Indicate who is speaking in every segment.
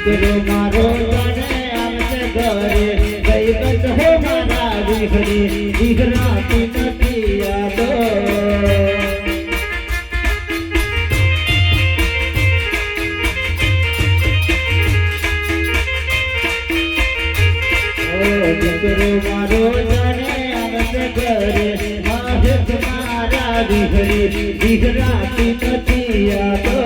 Speaker 1: દીકરો મારો તને આવશે ઘરે ગઈ હો મારા દીકરી દીકરાતી નથી યાદો દીકરો મારો તને આવશે ઘરે મારા દીકરી દીકરાતી નથી યાદો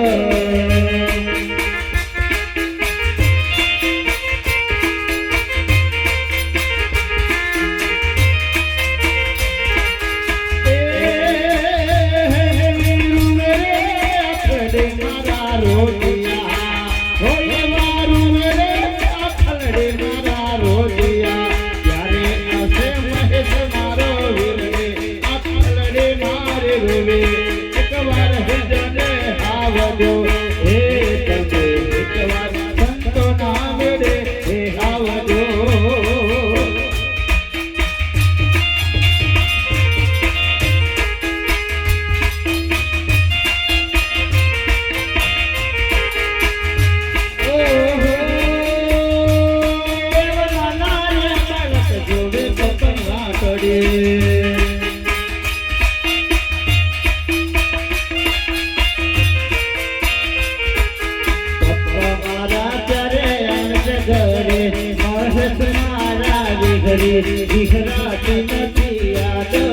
Speaker 1: દીકરાતી નથી યાદો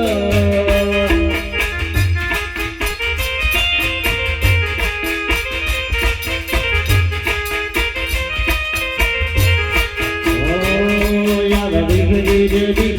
Speaker 1: દીકરી